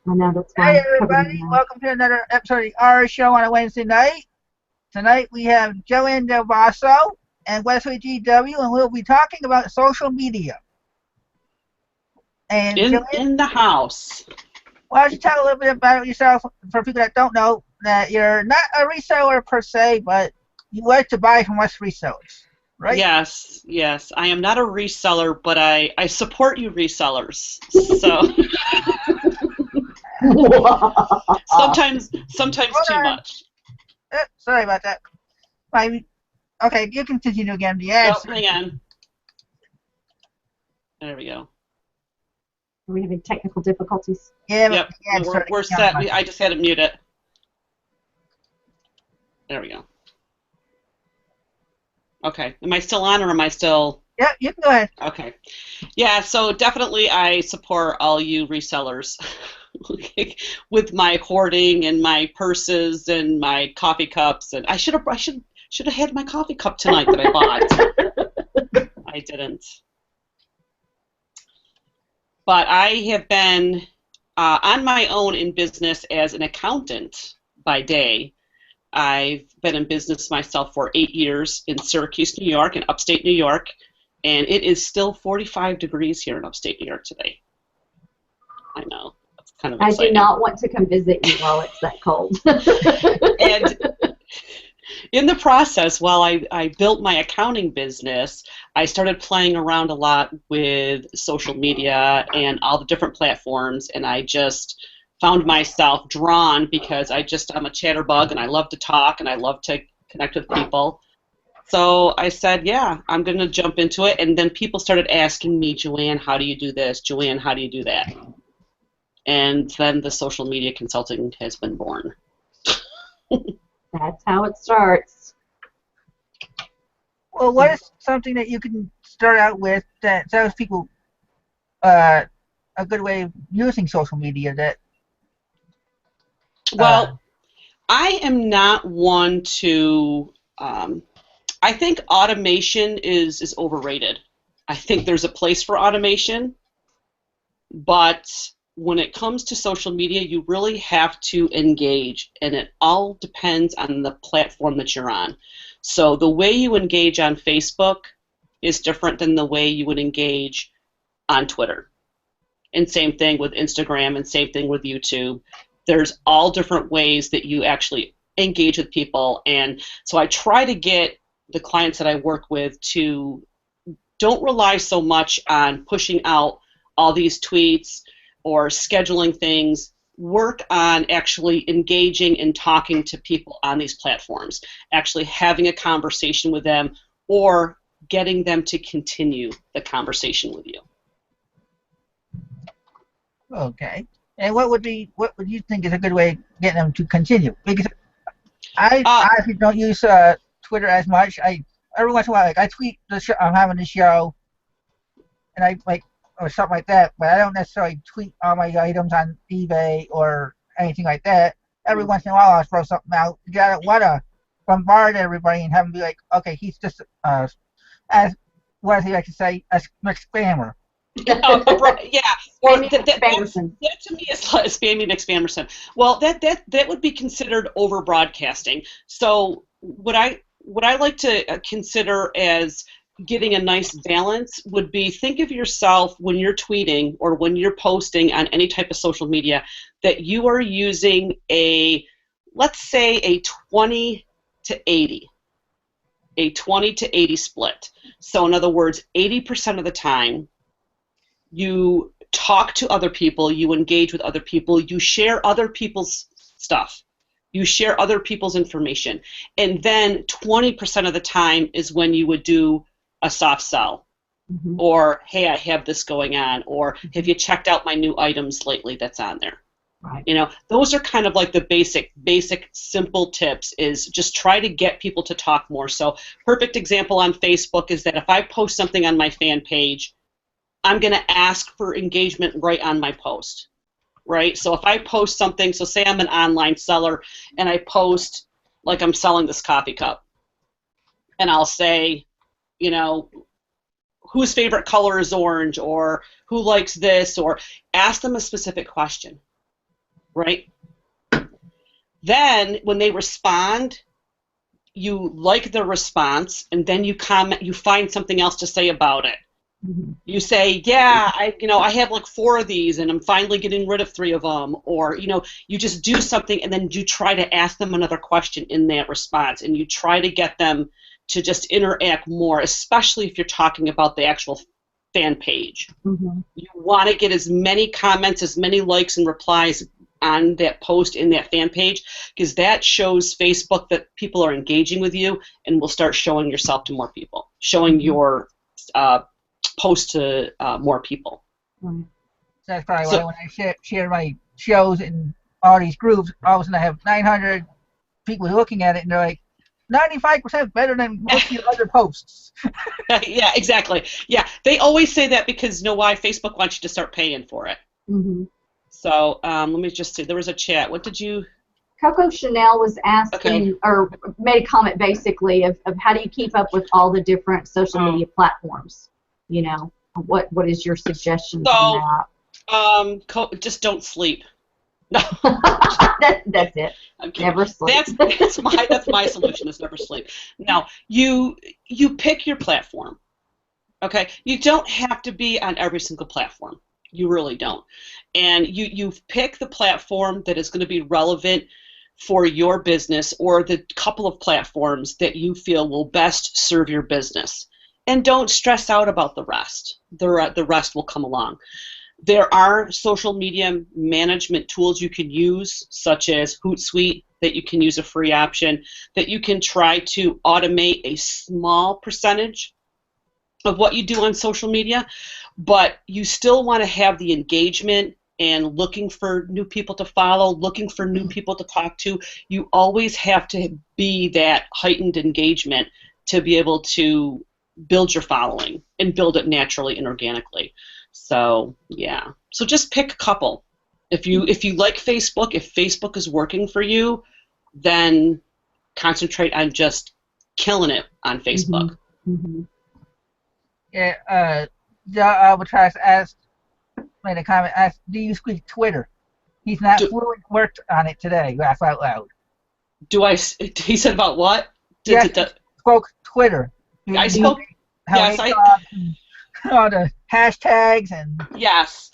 I know, that's why Hey I'm covering everybody, them now. welcome to another episode of our show on a Wednesday night. Tonight we have Joanne DelBalso and WesleyGW, and we'll be talking about social media. And Joanne, In the house. why don't you tell a little bit about yourself for people that don't know that you're not a reseller per se, but you like to buy from us resellers, right? Yes. I am not a reseller, but I support you resellers. So sometimes too much. Sorry about that. Okay, you can continue again. Yeah. Oh, hang on. There we go. Are we having technical difficulties? Yeah. Yep. We're set. I just had to mute it. There we go. Okay. Am I still on, or am I still? Yeah, you can go ahead. Okay. Yeah, so definitely I support all you resellers with my hoarding and my purses and my coffee cups, and I should have had my coffee cup tonight that I bought. I didn't. But I have been on my own in business as an accountant by day. I've been in business myself for 8 years in Syracuse, New York, and upstate New York. And it is still 45 degrees here in upstate New York today. I know. That's kind of exciting. I do not want to come visit you while it's that cold. And in the process, while I built my accounting business, I started playing around a lot with social media and all the different platforms, and I just found myself drawn because I'm a chatterbug, and I love to talk, and I love to connect with people. So I said, yeah, I'm going to jump into it. And then people started asking me, Joanne, how do you do this? Joanne, how do you do that? And then the social media consulting has been born. That's how it starts. Well, what is something that you can start out with that tells people a good way of using social media that... Well, I am not one to... I think automation is overrated. I think there's a place for automation, but when it comes to social media, you really have to engage, and it all depends on the platform that you're on. So the way you engage on Facebook is different than the way you would engage on Twitter. And same thing with Instagram, and same thing with YouTube. There's all different ways that you actually engage with people, and so I try to get the clients that I work with to don't rely so much on pushing out all these tweets or scheduling things. Work on actually engaging and talking to people on these platforms, actually having a conversation with them, or getting them to continue the conversation with you. Okay. And what would you think is a good way of getting them to continue? Because I actually don't use Twitter as much. Every once in a while, I tweet I'm having the show, and or something like that. But I don't necessarily tweet all my items on eBay or anything like that. Every once in a while, I'll throw something out. I don't want to bombard everybody and have them be like, okay, he's just as what does he like to say, a spammer. Yeah. Or that to me is like spammy McSpammerson. Well, that would be considered over broadcasting. So what I like to consider as getting a nice balance would be, think of yourself when you're tweeting or when you're posting on any type of social media that you are using let's say a 20 to 80 split. So in other words, 80% of the time you talk to other people, you engage with other people, you share other people's stuff, you share other people's information, and then 20% of the time is when you would do a soft sell, or hey, I have this going on, or have you checked out my new items lately that's on there? Right. You know, those are kind of like the basic simple tips, is just try to get people to talk more. So perfect example on Facebook is that if I post something on my fan page, I'm going to ask for engagement right on my post, right? So if I post something, so say I'm an online seller and I post like I'm selling this coffee cup, and I'll say, you know, whose favorite color is orange, or who likes this, or ask them a specific question. right? Then when they respond, you like their response, and then you comment, you find something else to say about it. Mm-hmm. You say, yeah, I have like 4 of these, and I'm finally getting rid of 3 of them, or you just do something, and then you try to ask them another question in that response, and you try to get them to just interact more, especially if you're talking about the actual fan page. Mm-hmm. You want to get as many comments, as many likes and replies on that post in that fan page, because that shows Facebook that people are engaging with you, and will start showing yourself to more people, showing your post to more people. Right. So that's probably why when I share my shows in all these groups, all of a sudden I have 900 people looking at it, and they're like, 95% better than most of your other posts. Yeah, exactly. Yeah, they always say that because you know why? Facebook wants you to start paying for it. Mm-hmm. So let me just see. There was a chat. What did you? Coco Chanel was asking, or made a comment basically of how do you keep up with all the different social media platforms? What is your suggestion on that? Just don't sleep. No. That's it. Never sleep. That's my solution is never sleep. Now you pick your platform. Okay, you don't have to be on every single platform. You really don't. And you pick the platform that is going to be relevant for your business, or the couple of platforms that you feel will best serve your business. And don't stress out about the rest. The rest will come along. There are social media management tools you can use, such as Hootsuite, that you can use a free option, that you can try to automate a small percentage of what you do on social media, but you still want to have the engagement and looking for new people to follow, looking for new people to talk to. You always have to be that heightened engagement to be able to build your following and build it naturally and organically. So yeah, so just pick a couple. If you like Facebook, if Facebook is working for you, then concentrate on just killing it on Facebook. Mm-hmm. Yeah, Albatross made a comment, asked, do you speak Twitter? He's not fluent, worked on it today, laugh out loud. He said about what? Yes, spoke Twitter. I spoke, yes, all the hashtags and... Yes.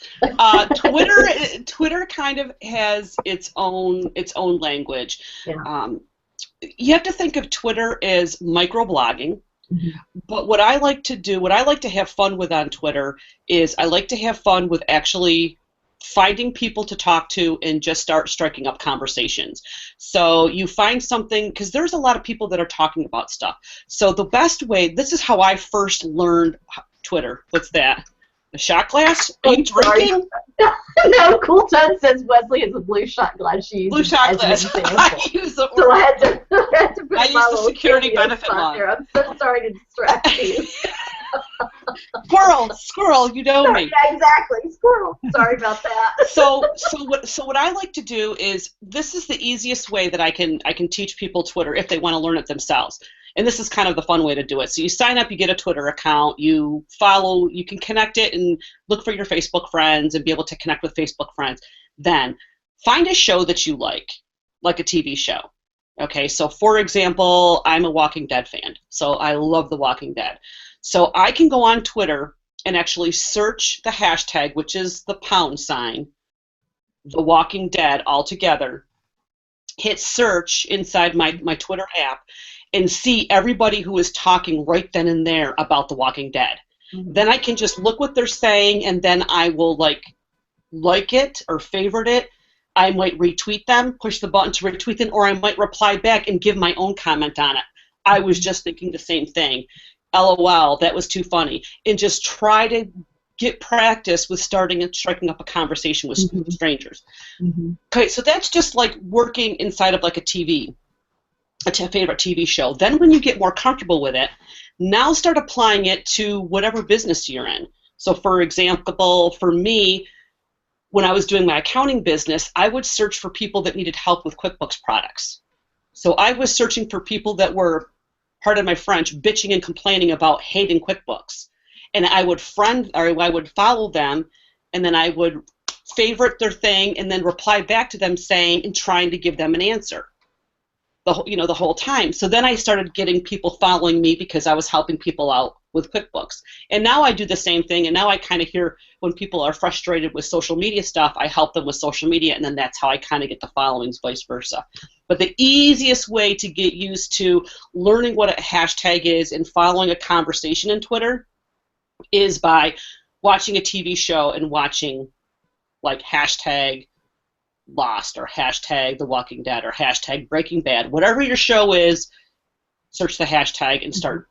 Twitter kind of has its own language. Yeah. You have to think of Twitter as microblogging. Mm-hmm. But what I like to have fun with on Twitter is I like to have fun with actually finding people to talk to and just start striking up conversations. So you find something, because there's a lot of people that are talking about stuff. So the best way, this is how I first learned Twitter. What's that? A shot glass? Are you drinking? No, Cool Toad says Wesley has a blue shot glass. She blue shot glass. I use the security benefit log. I'm so sorry to distract you. Squirrel, you know me. Yeah, exactly, squirrel. Sorry about that. So what I like to do is, this is the easiest way that I can teach people Twitter if they want to learn it themselves. And this is kind of the fun way to do it. So you sign up, you get a Twitter account, you follow, you can connect it and look for your Facebook friends and be able to connect with Facebook friends. Then find a show that you like a TV show. Okay, so for example, I'm a Walking Dead fan, so I love The Walking Dead. So I can go on Twitter and actually search the hashtag, which is the #, The Walking Dead all together, hit search inside my Twitter app, and see everybody who is talking right then and there about The Walking Dead. Mm-hmm. Then I can just look what they're saying, and then I will like it or favorite it. I might retweet them, push the button to retweet them, or I might reply back and give my own comment on it. I was just thinking the same thing. LOL, that was too funny. And just try to get practice with starting and striking up a conversation with mm-hmm. strangers. Mm-hmm. Okay, so that's just like working inside of like a favorite TV show. Then when you get more comfortable with it, now start applying it to whatever business you're in. So for example, for me, when I was doing my accounting business, I would search for people that needed help with QuickBooks products. So I was searching for people that were, pardon my French, bitching and complaining about hating QuickBooks. And I would follow them, and then I would favorite their thing, and then reply back to them saying and trying to give them an answer. The whole time. So then I started getting people following me because I was helping people out with QuickBooks. And now I do the same thing, and now I kind of hear when people are frustrated with social media stuff, I help them with social media, and then that's how I kind of get the followings, vice versa. But the easiest way to get used to learning what a hashtag is and following a conversation in Twitter is by watching a TV show and watching like hashtag Lost or hashtag The Walking Dead or hashtag Breaking Bad. Whatever your show is, search the hashtag and start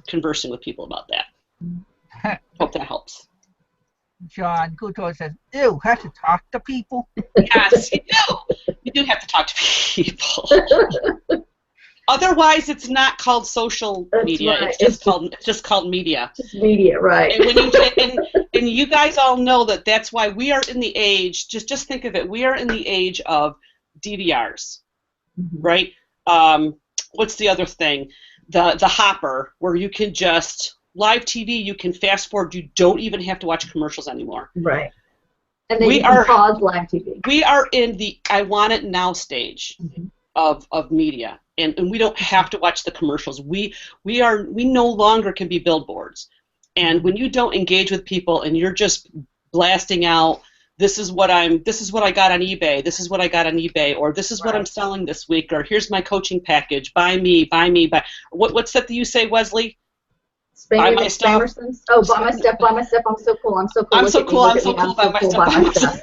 conversing with people about that. Hope that helps. John Couture says, ew, have to talk to people? Yes, you do. You do have to talk to people. Otherwise, it's not called social media. Right. It's just called media. Just media, right. And, and you guys all know that's why we are in the age, just think of it, we are in the age of DVRs, right? What's the other thing? The hopper, where you can just, live TV, you can fast forward, you don't even have to watch commercials anymore. Right. And then you can pause live TV. We are in the I want it now stage of media. And we don't have to watch the commercials. We no longer can be billboards. And when you don't engage with people and you're just blasting out, this is what I got on eBay, this is what I got on eBay, or this is what I'm selling this week, or here's my coaching package, buy me, buy. What's that you say, Wesley? Buy my stuff. Oh, buy my stuff, I'm so cool, I'm so cool. I'm so cool, buy my stuff.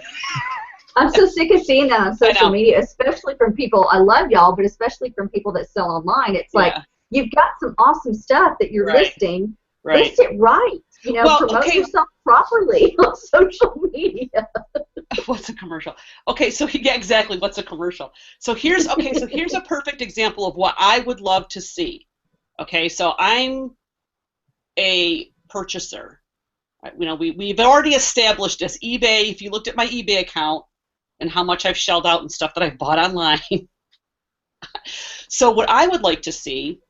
I'm so sick of seeing that on social media, especially from people, I love y'all, but especially from people that sell online. It's like, you've got some awesome stuff that you're listing. List it right. Promote yourself properly on social media. What's a commercial? Okay, so exactly, what's a commercial? So here's a perfect example of what I would love to see. Okay, so I'm a purchaser. We've already established this. eBay, if you looked at my eBay account, and how much I've shelled out and stuff that I've bought online. So what I would like to see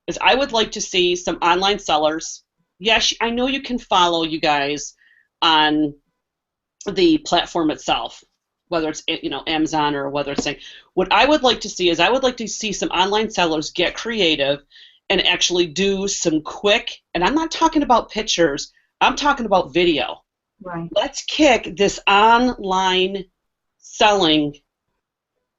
is I would like to see some online sellers. Yes, I know you can follow you guys on the platform itself, whether it's Amazon or whether it's saying. What I would like to see is I would like to see some online sellers get creative and actually do some quick, and I'm not talking about pictures, I'm talking about video. Right. Let's kick this online selling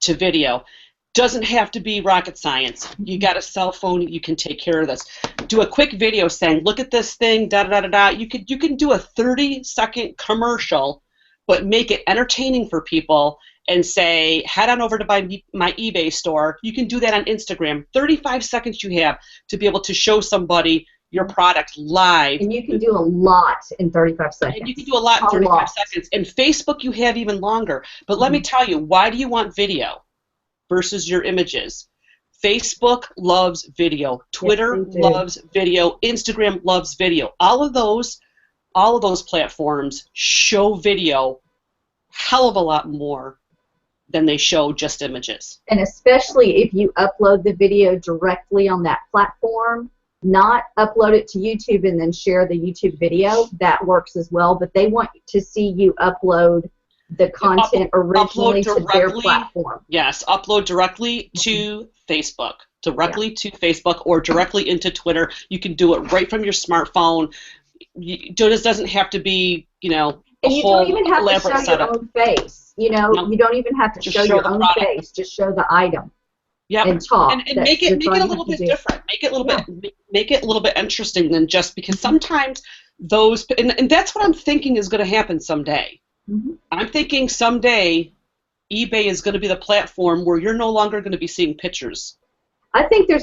to video. Doesn't have to be rocket science. You got a cell phone, you can take care of this. Do a quick video saying, look at this thing, da da da da. You can do a 30-second commercial, but make it entertaining for people and say, head on over to my eBay store. You can do that on Instagram. 35 seconds you have to be able to show somebody your product live. And you can do a lot in 35 seconds. And you can do a lot in 35 seconds. And Facebook you have even longer. But let me tell you, why do you want video versus your images? Facebook loves video. Twitter loves video. Instagram loves video. All of those platforms show video hell of a lot more than they show just images. And especially if you upload the video directly on that platform, not upload it to YouTube and then share the YouTube video, that works as well, but they want to see you upload the content originally to their platform. Yes, upload directly to Facebook, to Facebook or directly into Twitter. You can do it right from your smartphone. It doesn't have to be, and you don't even have to show your own face. You don't even have to show your own face. Just show the item. Yeah, and talk. And make it a little bit different. Make it a little bit interesting than just because sometimes those and that's what I'm thinking is going to happen someday. I'm thinking someday eBay is going to be the platform where you're no longer going to be seeing pictures. I think I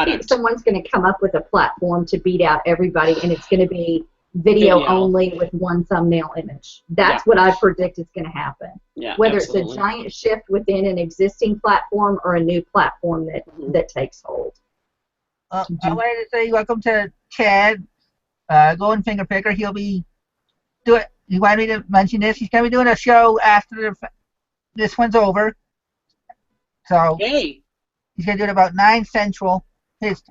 think someone's going to come up with a platform to beat out everybody, and it's going to be video only with one thumbnail image. That's what I predict is going to happen. Yeah, whether it's a giant shift within an existing platform or a new platform that takes hold. I wanted to say welcome to Chad, Golden Finger Picker. He'll be doing. He wanted me to mention this. He's going to be doing a show after this one's over. So he's going to do it about 9 Central, since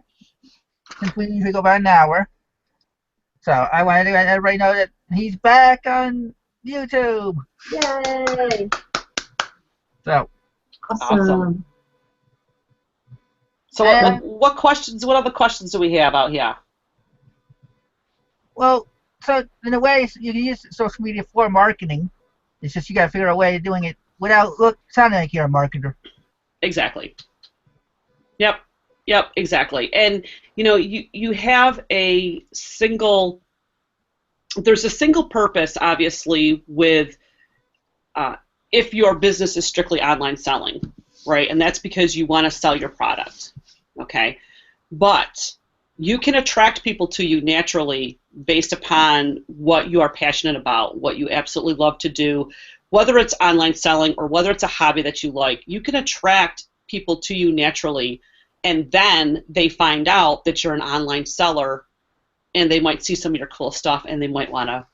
we usually go about an hour. So I wanted to let everybody know that he's back on YouTube. Yay! So. Awesome. So what other questions do we have out here? Well, so in a way, you can use social media for marketing. It's just you got to figure out a way of doing it without sounding like you're a marketer. Exactly. Yep, exactly. And you have there's a single purpose, obviously, with if your business is strictly online selling, right? And that's because you want to sell your product, okay? But you can attract people to you naturally based upon what you are passionate about, what you absolutely love to do, whether it's online selling or whether it's a hobby that you like. You can attract people to you naturally, and then they find out that you're an online seller, and they might see some of your cool stuff, and they might want to,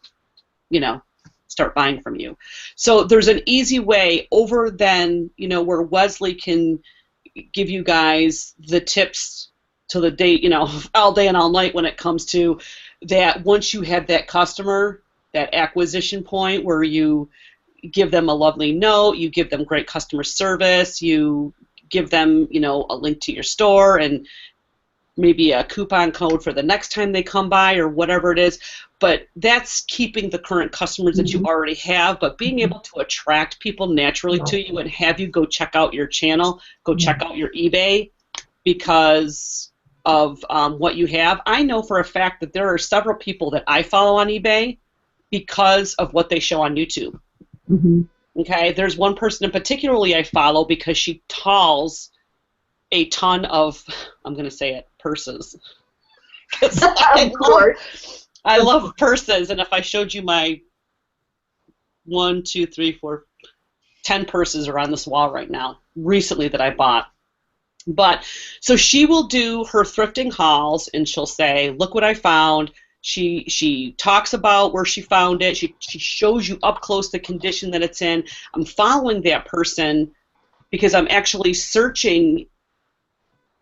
start buying from you. So there's an easy way over than, where Wesley can give you guys the tips to the day, all day and all night when it comes to that. Once you have that customer, that acquisition point where you give them a lovely note, you give them great customer service, you give them, a link to your store and maybe a coupon code for the next time they come by or whatever it is. But that's keeping the current customers that you already have, but being able to attract people naturally to you and have you go check out your channel, go check out your eBay because of what you have. I know for a fact that there are several people that I follow on eBay because of what they show on YouTube. Okay, there's one person in particularly I follow because she hauls a ton of, I'm going to say it, purses. I love purses, and if I showed you my 10 purses are on this wall right now, recently that I bought. But, so she will do her thrifting hauls, and she'll say, look what I found. She talks about where she found it. She shows you up close the condition that it's in. I'm following that person because I'm actually searching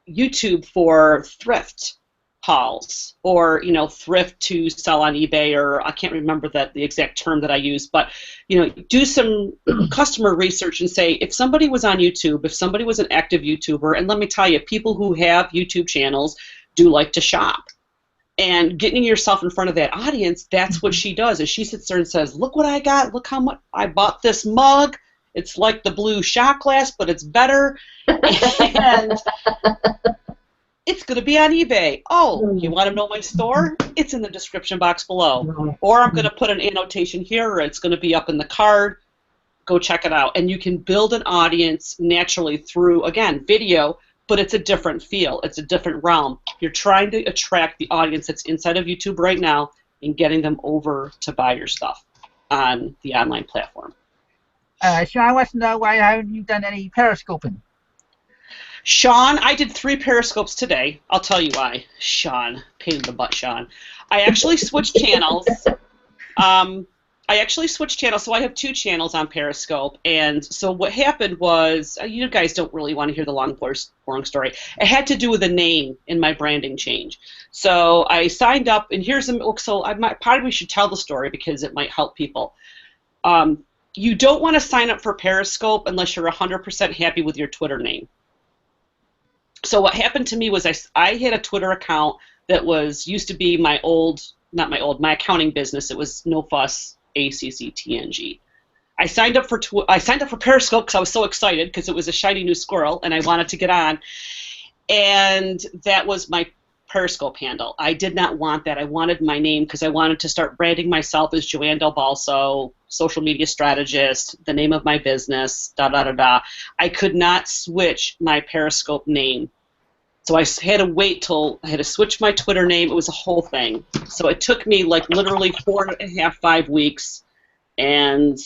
YouTube for thrift hauls or thrift to sell on eBay, or I can't remember the exact term that I use, but do some customer research and say if somebody was on YouTube, if somebody was an active YouTuber, and let me tell you, people who have YouTube channels do like to shop. And getting yourself in front of that audience, that's what she does. Is she sits there and says, look what I got, look how much I bought this mug. It's like the blue shot glass, but it's better. And it's going to be on eBay. Oh, you want to know my store? It's in the description box below. Or I'm going to put an annotation here, or it's going to be up in the card. Go check it out. And you can build an audience naturally through, again, video, but it's a different feel. It's a different realm. You're trying to attract the audience that's inside of YouTube right now and getting them over to buy your stuff on the online platform. Sean wants to know why haven't you done any periscoping? Sean, I did 3 periscopes today. I'll tell you why. Sean, pain in the butt, Sean. I actually switched channels. So I have 2 channels on Periscope, and so what happened was, you guys don't really want to hear the long, boring story. It had to do with a name in my branding change. So I signed up, and probably should tell the story because it might help people. You don't want to sign up for Periscope unless you're 100% happy with your Twitter name. So what happened to me was I had a Twitter account that used to be my accounting business. It was No Fuss ACCTNG. I signed up for Periscope because I was so excited because it was a shiny new squirrel and I wanted to get on, and that was my Periscope handle. I did not want that. I wanted my name because I wanted to start branding myself as Joanne DelBalso, social media strategist, the name of my business, da-da-da-da. I could not switch my Periscope name. So I had to wait till I had to switch my Twitter name. It was a whole thing. So it took me like literally 4.5, 5 weeks, and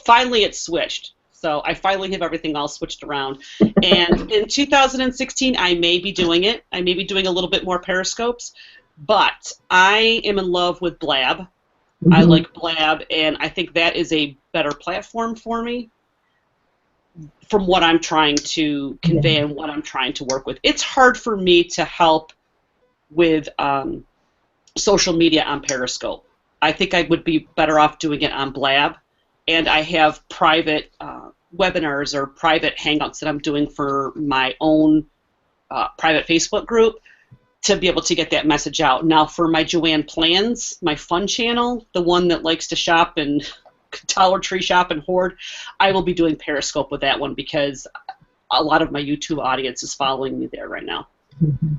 finally it switched. So I finally have everything all switched around. And in 2016, I may be doing it. I may be doing a little bit more Periscopes, but I am in love with Blab. I like Blab, and I think that is a better platform for me from what I'm trying to convey and what I'm trying to work with. It's hard for me to help with social media on Periscope. I think I would be better off doing it on Blab. And I have private webinars or private hangouts that I'm doing for my own private Facebook group to be able to get that message out. Now for my Joanne Plans, my fun channel, the one that likes to shop and Dollar Tree shop and hoard, I will be doing Periscope with that one because a lot of my YouTube audience is following me there right now. Mm-hmm.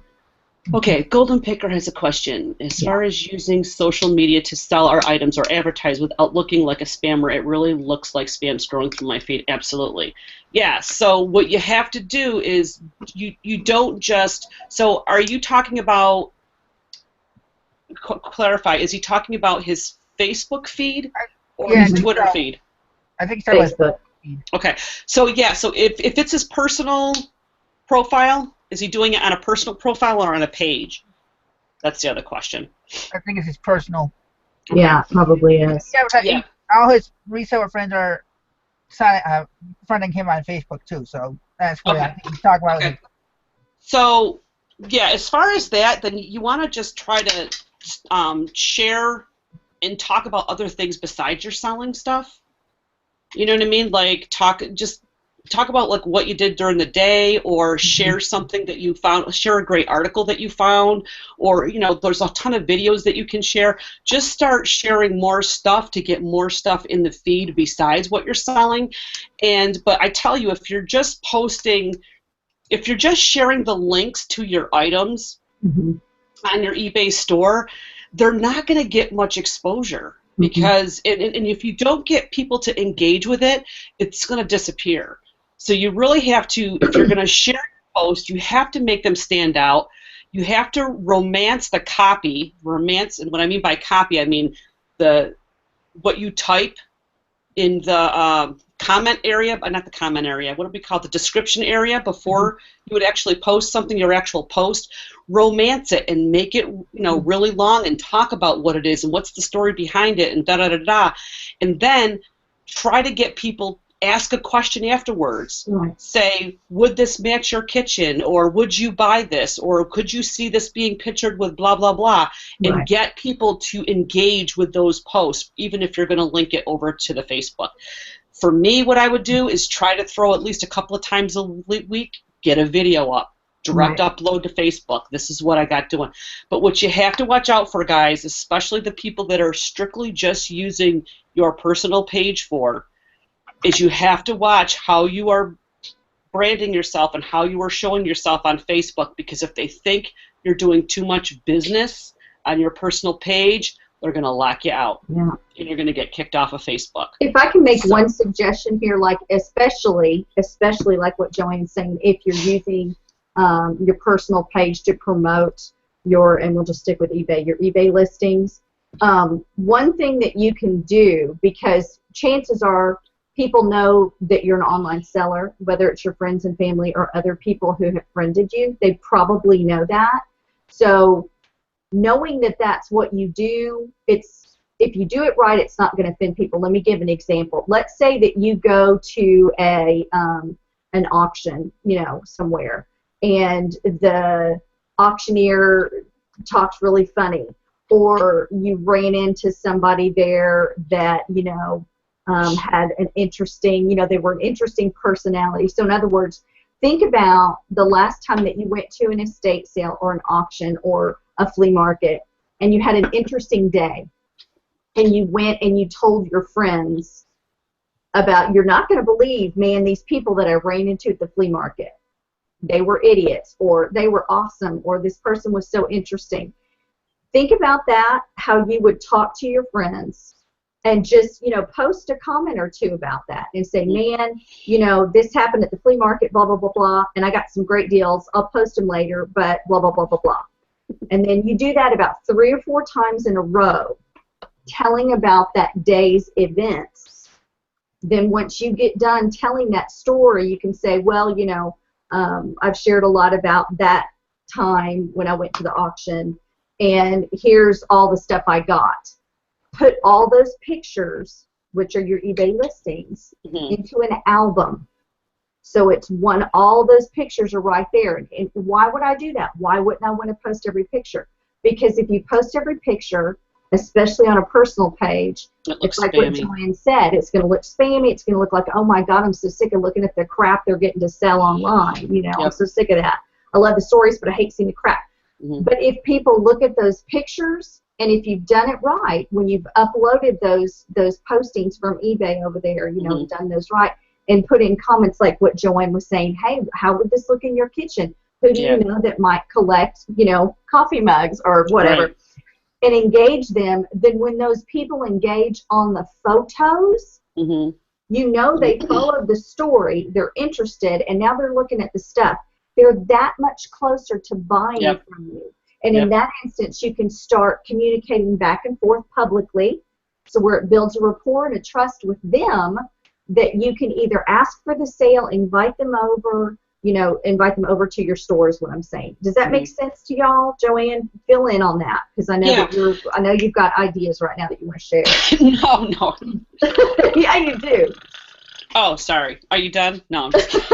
Okay, Golden Picker has a question. As far as using social media to sell our items or advertise without looking like a spammer, it really looks like spam scrolling through my feed. Absolutely. Yeah, so what you have to do is you don't just, so are you talking about, clarify, is he talking about his Facebook feed or his Twitter feed? I think it's Facebook. Okay, so yeah, so if it's his personal profile, is he doing it on a personal profile or on a page? That's the other question. I think it's his personal. Okay. Yeah, probably is. Yeah, all his reseller friends are friending him on Facebook too, so that's what I think he's talking about. Okay. So, yeah, as far as that, then you want to just try to share and talk about other things besides your selling stuff. You know what I mean? Like talk about like what you did during the day, or share something that you found, share a great article that you found, or there's a ton of videos that you can share. Just start sharing more stuff to get more stuff in the feed besides what you're selling. But I tell you, if you're just sharing the links to your items on your eBay store, they're not going to get much exposure. Because and if you don't get people to engage with it, it's going to disappear. So you really have to, if you're going to share a post, you have to make them stand out. You have to romance the copy. Romance, and what I mean by copy, I mean what you type in the comment area, but not the comment area. What do we call it? The description area before you would actually post something, your actual post. Romance it and make it, really long and talk about what it is and what's the story behind it and da-da-da-da. And then try to get people, ask a question afterwards. Right. Say, would this match your kitchen? Or would you buy this? Or could you see this being pictured with blah, blah, blah? And get people to engage with those posts, even if you're going to link it over to the Facebook. For me, what I would do is try to throw at least a couple of times a week, get a video up. Direct upload to Facebook. This is what I got doing. But what you have to watch out for, guys, especially the people that are strictly just using your personal page for, is you have to watch how you are branding yourself and how you are showing yourself on Facebook, because if they think you're doing too much business on your personal page, they're going to lock you out. Yeah. And you're going to get kicked off of Facebook. If I can make one suggestion here, like especially like what Joanne's saying, if you're using your personal page to promote and we'll just stick with eBay, your eBay listings. One thing that you can do, because chances are people know that you're an online seller, whether it's your friends and family or other people who have friended you, they probably know that. So knowing that that's what you do, if you do it right, it's not going to offend people. Let me give an example. Let's say that you go to an auction, somewhere, and the auctioneer talks really funny, or you ran into somebody there that had an interesting, they were an interesting personality. So in other words, think about the last time that you went to an estate sale or an auction or a flea market, and you had an interesting day, and you went and you told your friends about, you're not going to believe, man, these people that I ran into at the flea market. They were idiots, or they were awesome, or this person was so interesting. Think about that, how you would talk to your friends, and just, post a comment or two about that and say, man, this happened at the flea market, blah, blah, blah, blah, and I got some great deals. I'll post them later, but blah, blah, blah, blah, blah. And then you do that about 3 or 4 times in a row, telling about that day's events. Then once you get done telling that story, you can say, well, I've shared a lot about that time when I went to the auction, and here's all the stuff I got. Put all those pictures, which are your eBay listings, into an album. So it's all those pictures are right there. And why would I do that? Why wouldn't I want to post every picture? Because if you post every picture, especially on a personal page, it's like spammy. what Joanne said. It's going to look spammy. It's going to look like, oh my God, I'm so sick of looking at the crap they're getting to sell online. You know, I'm so sick of that. I love the stories, but I hate seeing the crap. But if people look at those pictures, and if you've done it right, when you've uploaded those postings from eBay over there, you know, done those right, and put in comments like what Joanne was saying, hey, how would this look in your kitchen? Who do you know that might collect, you know, coffee mugs or whatever? Right. And engage them, then when those people engage on the photos, you know they followed the story, they're interested, and now they're looking at the stuff. They're that much closer to buying from you. And in that instance, you can start communicating back and forth publicly, so where it builds a rapport and a trust with them that you can either ask for the sale, invite them over, you know, invite them over to your store is what I'm saying. Does that make sense to y'all? Joanne, fill in on that, because I know that I know you've got ideas right now that you want to share. No. Yeah, you do. Oh, sorry. Are you done? No, I'm just kidding.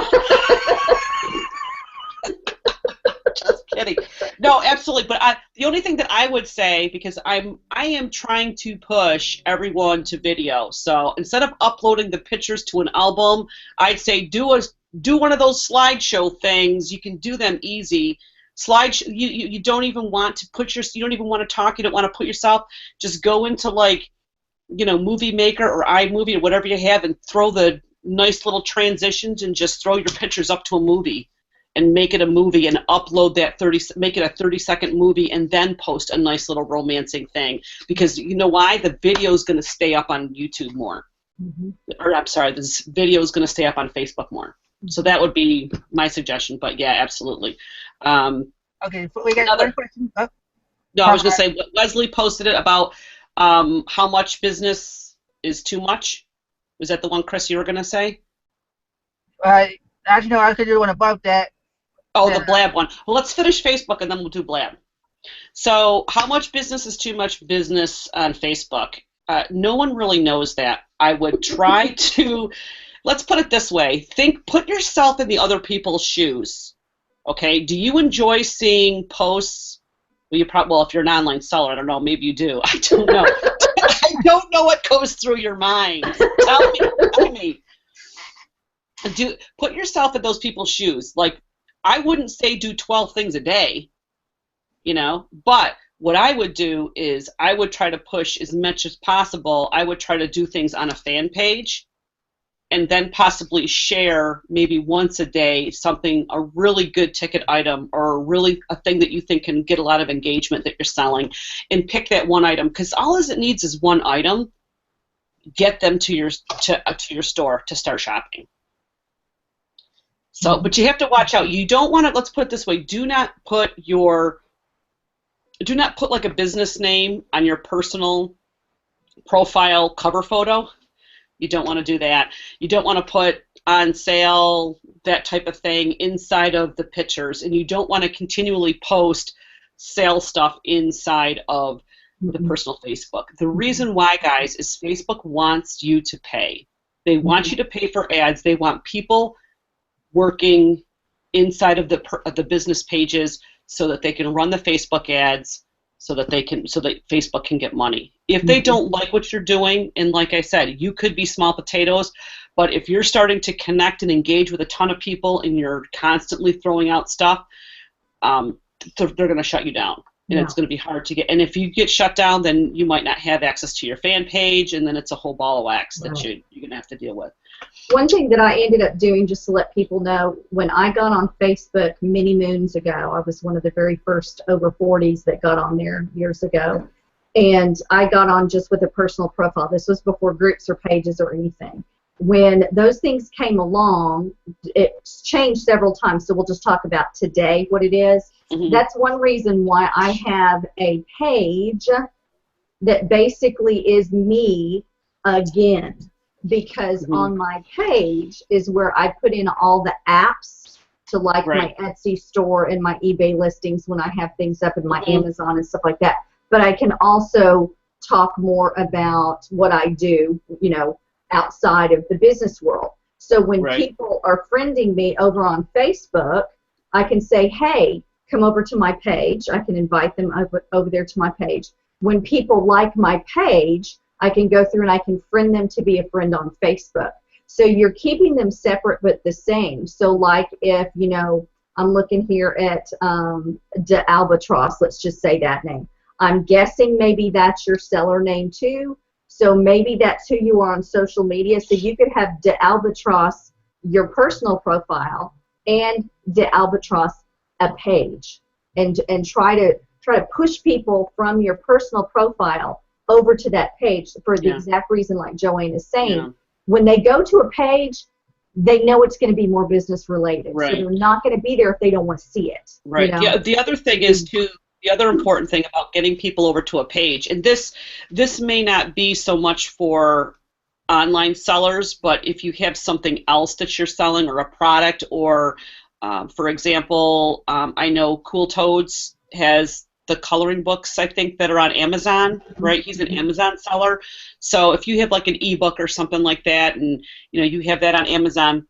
Just kidding. No, absolutely. But the only thing that I would say, because I am trying to push everyone to video. So instead of uploading the pictures to an album, I'd say do one of those slideshow things. You can do them easy. You don't even want to you don't even want to talk. You don't want to put yourself. Just go into, like, you know, Movie Maker or iMovie or whatever you have, and throw the nice little transitions and just throw your pictures up to a movie and make it a movie and upload that make it a 30-second movie, and then post a nice little romancing thing, because you know why? The video is going to stay up on YouTube more. Or I'm sorry, this video is going to stay up on Facebook more. So that would be my suggestion. But yeah, absolutely. Okay, we got another question. Oh. No, I was going to say, Wesley posted it about how much business is too much. Was that the one, Chris, you were going to say? Actually, no, I was going to do one about that. Oh, the Blab one. Well, let's finish Facebook, and then we'll do Blab. So how much business is too much business on Facebook? No one really knows that. I would try to, let's put it this way. Put yourself in the other people's shoes. Okay? Do you enjoy seeing posts? Well, if you're an online seller, I don't know. Maybe you do. I don't know. I don't know what goes through your mind. Tell me. Put yourself in those people's shoes. Like, I wouldn't say do 12 things a day, you know, but what I would do is I would try to push as much as possible. I would try to do things on a fan page, and then possibly share maybe once a day a really good ticket item, or a thing that you think can get a lot of engagement that you're selling, and pick that one item, because all it needs is one item. Get them to your store to start shopping. So, but you have to watch out. You don't want to, let's put it this way, do not put like a business name on your personal profile cover photo. You don't want to do that. You don't want to put on sale, that type of thing, inside of the pictures. And you don't want to continually post sale stuff inside of the personal Facebook. The reason why, guys, is Facebook wants you to pay. They want you to pay for ads. They want people working inside of the business pages so that they can run the Facebook ads, so that Facebook can get money. If they don't like what you're doing, and like I said, you could be small potatoes, but if you're starting to connect and engage with a ton of people and you're constantly throwing out stuff, they're going to shut you down. And it's going to be hard to get. And if you get shut down, then you might not have access to your fan page, and then it's a whole ball of wax that you're going to have to deal with. One thing that I ended up doing, just to let people know, when I got on Facebook many moons ago, I was one of the very first over 40s that got on there years ago, and I got on just with a personal profile. This was before groups or pages or anything. When those things came along, it's changed several times, so we'll just talk about today what it is. That's one reason why I have a page that basically is me again, because on my page is where I put in all the apps to, like, my Etsy store and my eBay listings when I have things up in my Amazon and stuff like that. But I can also talk more about what I do, you know, outside of the business world. So when people are friending me over on Facebook, I can say, hey, come over to my page. I can invite them over there to my page. when people like my page, I can go through and I can friend them to be a friend on Facebook. So you're keeping them separate but the same. So like if, you know, I'm looking here at DelBalso, let's just say that name. I'm guessing maybe that's your seller name too. So maybe that's who you are on social media. So you could have DelBalso, your personal profile, and DelBalso, a page, and try to push people from your personal profile over to that page for the exact reason like Joanne is saying. Yeah. When they go to a page, they know it's going to be more business related. Right. So they're not going to be there if they don't want to see it. Right. You know? Yeah. The other thing is too, the other important thing about getting people over to a page, and this may not be so much for online sellers, but if you have something else that you're selling or a product, or for example, I know Cool Toads has the coloring books, I think, that are on Amazon, right? He's an Amazon seller. So if you have like an ebook or something like that, and you know you have that on Amazon,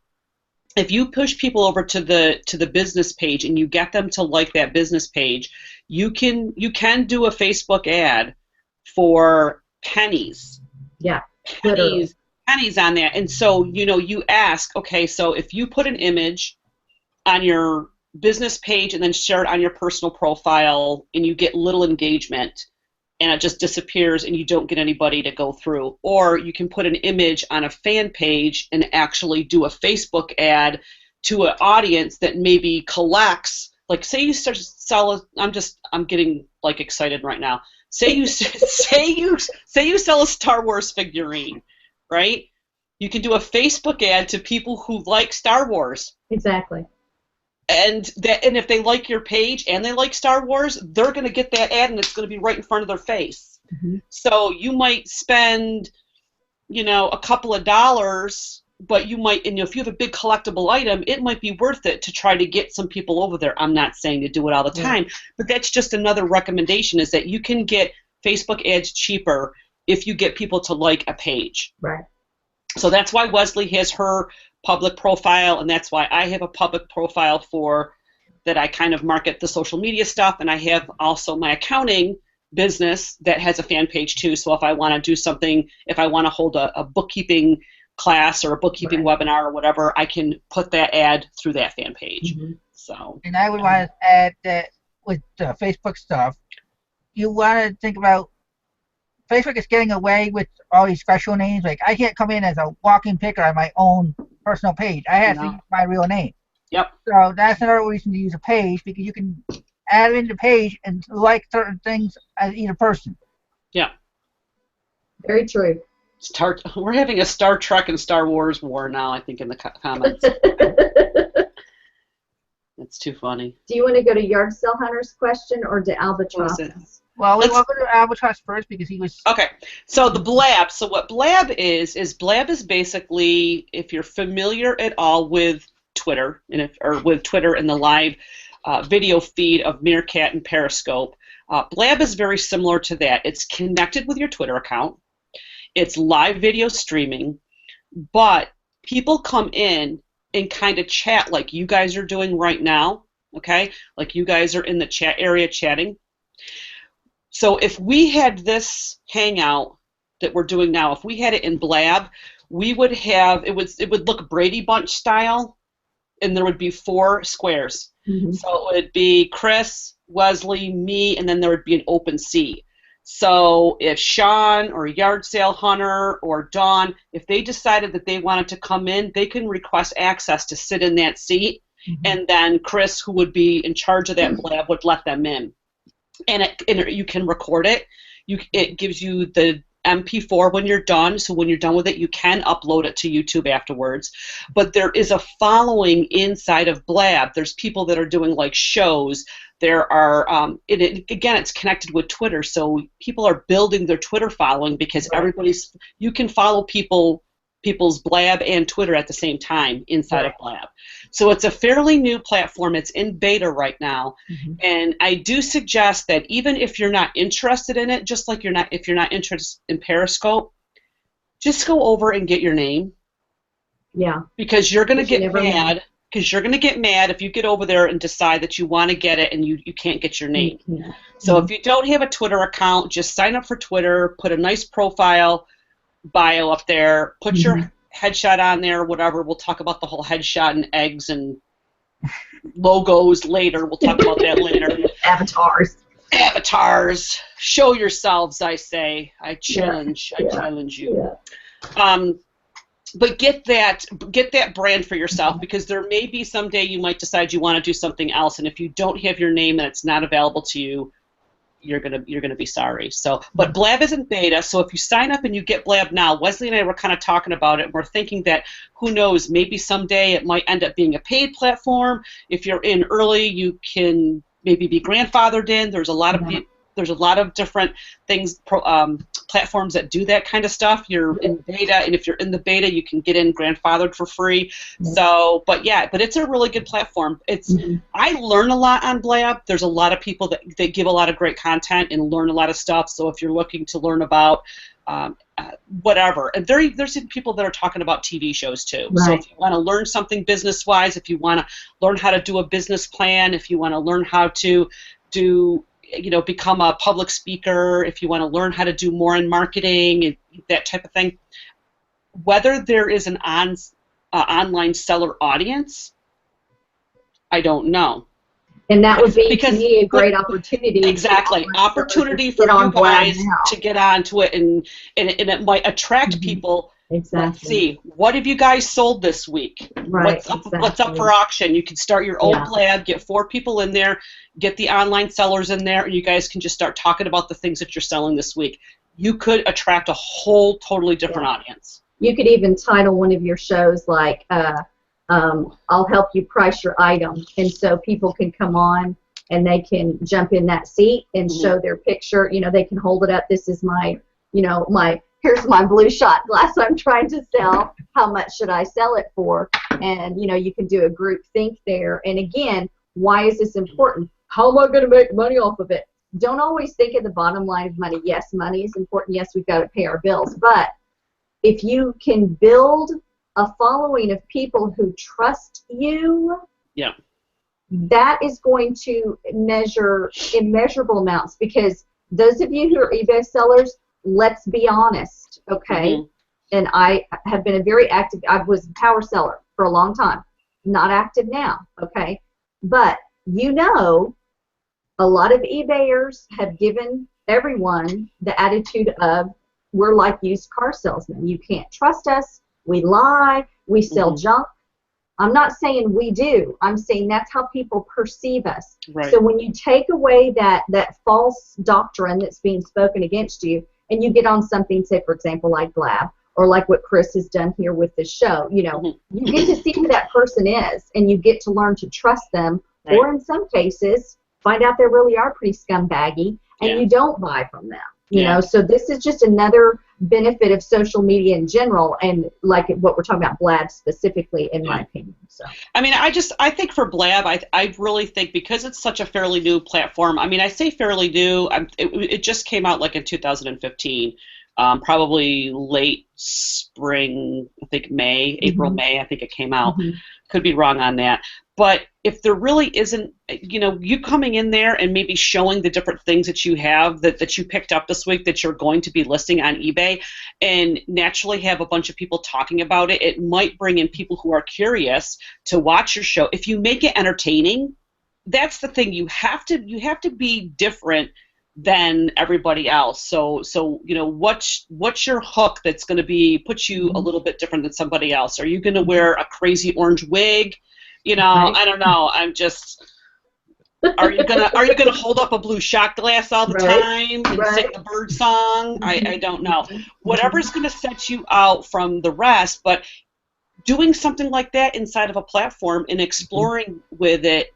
if you push people over to the business page and you get them to like that business page, you can do a Facebook ad for pennies. Yeah. Pennies on that. And so, you know, you ask, okay, so if you put an image on your business page and then share it on your personal profile and you get little engagement and it just disappears and you don't get anybody to go through, or you can put an image on a fan page and actually do a Facebook ad to an audience that maybe collects, like say you start to sell I'm getting like excited right now. Say you say you sell a Star Wars figurine, right? You can do a Facebook ad to people who like Star Wars. Exactly. And if they like your page and they like Star Wars, they're going to get that ad and it's going to be right in front of their face. Mm-hmm. So you might spend, you know, a couple of dollars, but you might, and if you have a big collectible item, it might be worth it to try to get some people over there. I'm not saying to do it all the time, but that's just another recommendation, is that you can get Facebook ads cheaper if you get people to like a page. Right. So that's why Wesley has her public profile, and that's why I have a public profile for that. I kind of market the social media stuff, and I have also my accounting business that has a fan page too. So if I want to do something, if I want to hold a bookkeeping class or a bookkeeping webinar or whatever, I can put that ad through that fan page. Mm-hmm. So. And I would want to add that with the Facebook stuff, you want to think about Facebook is getting away with all these special names. Like, I can't come in as a walking picker on my own personal page. I have to use my real name. Yep. So that's another reason to use a page, because you can add in the page and like certain things as either person. Yeah. Very true. We're having a Star Trek and Star Wars war now, I think, in the comments. That's too funny. Do you want to go to Yard Sale Hunter's question or to Albatross? Well, we'll go to Albatross first because he was... Okay, so the Blab. So what Blab is Blab is basically, if you're familiar at all with Twitter, or with Twitter and the live video feed of Meerkat and Periscope, Blab is very similar to that. It's connected with your Twitter account. It's live video streaming, but people come in and kind of chat like you guys are doing right now, okay? Like you guys are in the chat area chatting. So if we had this hangout that we're doing now, if we had it in Blab, we would have, it would look Brady Bunch style, and there would be 4 squares. Mm-hmm. So it would be Chris, Wesley, me, and then there would be an open seat. So if Sean or Yard Sale Hunter or Dawn, if they decided that they wanted to come in, they can request access to sit in that seat, and then Chris, who would be in charge of that Blab, would let them in. And you can record it. It gives you the MP4 when you're done, so when you're done with it, you can upload it to YouTube afterwards. But there is a following inside of Blab. There's people that are doing like shows. There are, again, it's connected with Twitter, so people are building their Twitter following because you can follow people's Blab and Twitter at the same time inside of Blab. So it's a fairly new platform. It's in beta right now, and I do suggest that even if you're not interested in it, just like if you're not interested in Periscope, just go over and get your name. Yeah. Because you're going to get mad because you're going to get mad if you get over there and decide that you want to get it and you can't get your name. So if you don't have a Twitter account, just sign up for Twitter, put a nice profile bio up there, put your headshot on there, whatever. We'll talk about the whole headshot and eggs and logos later. We'll talk about that later. Avatars. Show yourselves, I say. I challenge you. Yeah. But get that brand for yourself, because there may be someday you might decide you want to do something else, and if you don't have your name and it's not available to you, you're gonna be sorry. So, but Blab is in beta, so if you sign up and you get Blab now, Wesley and I were kind of talking about it, and we're thinking that, who knows, maybe someday it might end up being a paid platform. If you're in early, you can maybe be grandfathered in. There's a lot of different things, platforms that do that kind of stuff. You're in beta, and if you're in the beta, you can get in grandfathered for free. So, but it's a really good platform. I learn a lot on Blab. There's a lot of people that give a lot of great content and learn a lot of stuff. So if you're looking to learn about whatever, and there's people that are talking about TV shows too. Right. So if you want to learn something business-wise, if you want to learn how to do a business plan, if you want to learn how to become a public speaker, if you want to learn how to do more in marketing and that type of thing, whether there is an online seller audience, I don't know. And that would be, to me, a great opportunity. Exactly. Opportunity for you guys to get onto it, and it might attract people. Exactly. Let's see, what have you guys sold this week? Right. What's up for auction? You can start your own Blab, get 4 people in there, get the online sellers in there, and you guys can just start talking about the things that you're selling this week. You could attract a whole totally different audience. You could even title one of your shows like, I'll help you price your item, and so people can come on and they can jump in that seat and show their picture. They can hold it up. This is my, here's my blue shot glass I'm trying to sell. How much should I sell it for? And, you can do a group think there. And again, why is this important? How am I going to make money off of it? Don't always think of the bottom line of money. Yes, money is important. Yes, we've got to pay our bills. But if you can build a following of people who trust you, that is going to measure immeasurable amounts. Because those of you who are eBay sellers, let's be honest, okay? And I have been I was a power seller for a long time. Not active now, okay? But a lot of eBayers have given everyone the attitude of, we're like used car salesmen. You can't trust us. We lie. We sell junk. I'm not saying we do. I'm saying that's how people perceive us. Right. So when you take away that false doctrine that's being spoken against you, and you get on something, say, for example, like Blab, or like what Chris has done here with this show, you get to see who that person is, and you get to learn to trust them, or in some cases, find out they really are pretty scumbaggy, and you don't buy from them. You know, so this is just another benefit of social media in general, and like what we're talking about, Blab specifically, in my opinion. So, I mean, I think for Blab, I really think, because it's such a fairly new platform. I mean, I say fairly new. It just came out like in 2015, probably late spring. I think April, May. I think it came out. Could be wrong on that. But if there really isn't, you coming in there and maybe showing the different things that you have that you picked up this week that you're going to be listing on eBay, and naturally have a bunch of people talking about it, it might bring in people who are curious to watch your show. If you make it entertaining, that's the thing. You have to be different than everybody else. So what's your hook that's going to put you a little bit different than somebody else? Are you going to wear a crazy orange wig? I don't know. I'm just. Are you gonna hold up a blue shot glass all the time and sing the bird song? I don't know. Whatever's gonna set you out from the rest, but doing something like that inside of a platform and exploring with it.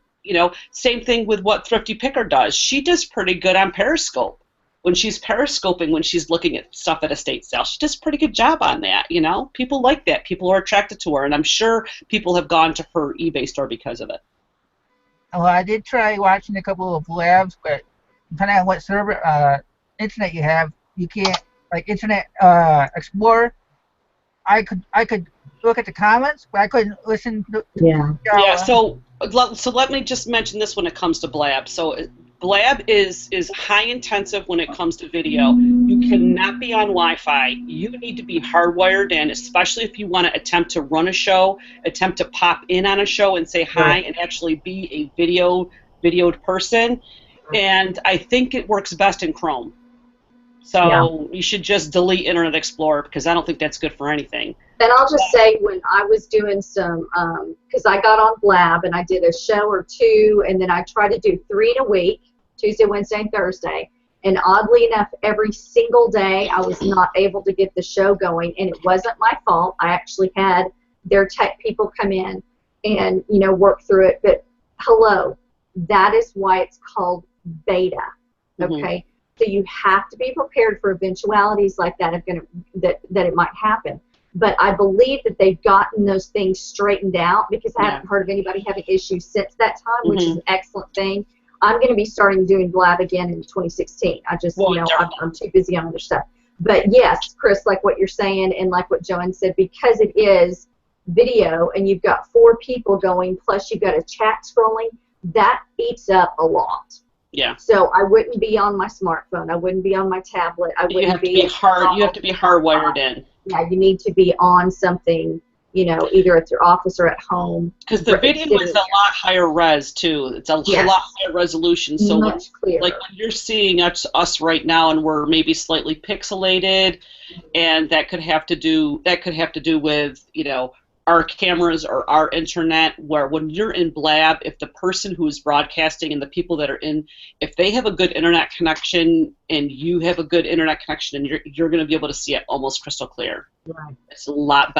Same thing with what Thrifty Picker does. She does pretty good on Periscope. When she's periscoping, when she's looking at stuff at estate sale, she does a pretty good job on that. People like that. People are attracted to her, and I'm sure people have gone to her eBay store because of it. Well, I did try watching a couple of labs, but depending on what server internet you have, you can't, like Internet Explorer. I could look at the comments, but I couldn't listen to. Yeah. So let me just mention this when it comes to Blab. So Blab is high intensive when it comes to video. You cannot be on Wi-Fi. You need to be hardwired in, especially if you want to attempt to run a show, attempt to pop in on a show and say hi and actually be a videoed person. And I think it works best in Chrome. So you should just delete Internet Explorer because I don't think that's good for anything. And I'll just say, when I was doing some, because I got on Blab and I did a show or two, and then I tried to do 3 in a week, Tuesday, Wednesday, and Thursday. And oddly enough, every single day I was not able to get the show going, and it wasn't my fault. I actually had their tech people come in and, you know, work through it. But hello, that is why it's called beta, okay? So you have to be prepared for eventualities like that that it might happen. But I believe that they've gotten those things straightened out, because I haven't heard of anybody having issues since that time, which is an excellent thing. I'm going to be starting doing Blab again in 2016. I just, you know, I'm too busy on other stuff. But yes, Chris, like what you're saying, and like what Joanne said, because it is video and you've got 4 people going, plus you've got a chat scrolling, that eats up a lot. Yeah. So I wouldn't be on my smartphone. I wouldn't be on my tablet. I wouldn't be. You have to be hardwired in. Yeah, you need to be on something, you know, either at your office or at home. Because the video is a lot higher res too. It's a lot higher resolution. So much clearer. Like when you're seeing us right now, and we're maybe slightly pixelated, and that could have to do with, you know, our cameras or our internet, where when you're in Blab, if the person who is broadcasting and the people that are in, if they have a good internet connection and you have a good internet connection, and you're going to be able to see it almost crystal clear. Right. It's a lot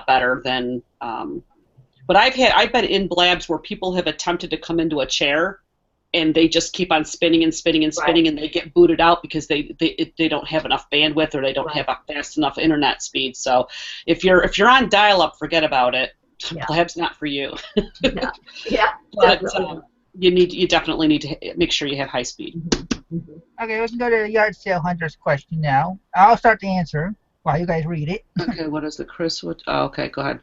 better than. But I've been in Blabs where people have attempted to come into a chair, and they just keep on spinning and spinning and spinning, and they get booted out because they don't have enough bandwidth, or they don't have a fast enough internet speed. So if you're on dial-up, forget about it. Blab's not for you. But you definitely need to make sure you have high speed. Okay, we can go to the yard sale hunter's question now. I'll start the answer while you guys read it. Okay, what is it, Chris? Okay, go ahead.